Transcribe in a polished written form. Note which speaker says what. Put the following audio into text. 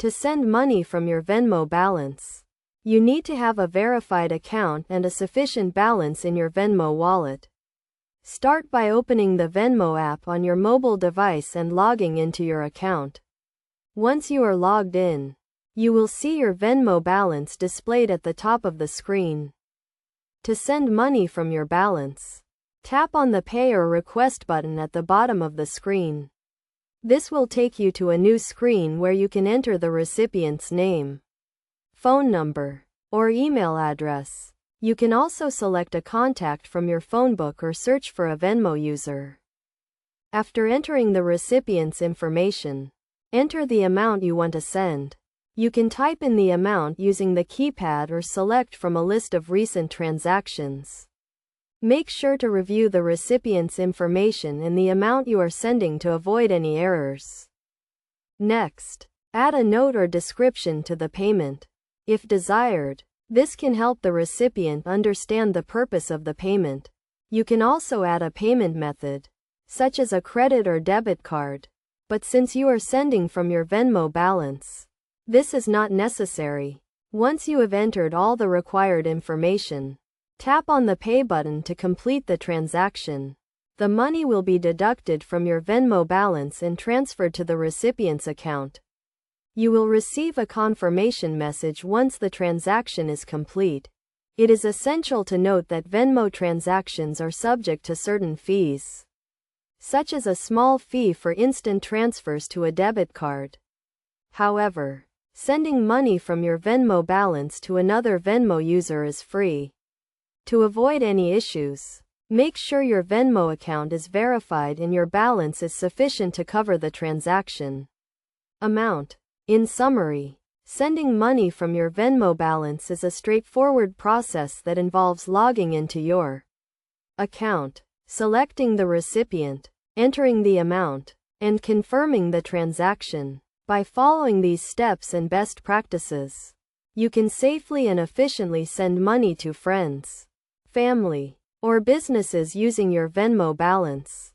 Speaker 1: To send money from your Venmo balance, you need to have a verified account and a sufficient balance in your Venmo wallet. Start by opening the Venmo app on your mobile device and logging into your account. Once you are logged in, you will see your Venmo balance displayed at the top of the screen. To send money from your balance, tap on the Pay or Request button at the bottom of the screen. This will take you to a new screen where you can enter the recipient's name, phone number, or email address. You can also select a contact from your phone book or search for a Venmo user. After entering the recipient's information, enter the amount you want to send. You can type in the amount using the keypad or select from a list of recent transactions. Make sure to review the recipient's information and the amount you are sending to avoid any errors. Next, add a note or description to the payment. If desired, this can help the recipient understand the purpose of the payment. You can also add a payment method, such as a credit or debit card. But since you are sending from your Venmo balance, this is not necessary. Once you have entered all the required information, tap on the Pay button to complete the transaction. The money will be deducted from your Venmo balance and transferred to the recipient's account. You will receive a confirmation message once the transaction is complete. It is essential to note that Venmo transactions are subject to certain fees, such as a small fee for instant transfers to a debit card. However, sending money from your Venmo balance to another Venmo user is free. To avoid any issues, make sure your Venmo account is verified and your balance is sufficient to cover the transaction amount. In summary, sending money from your Venmo balance is a straightforward process that involves logging into your account, selecting the recipient, entering the amount, and confirming the transaction. By following these steps and best practices, you can safely and efficiently send money to friends, family, or businesses using your Venmo balance.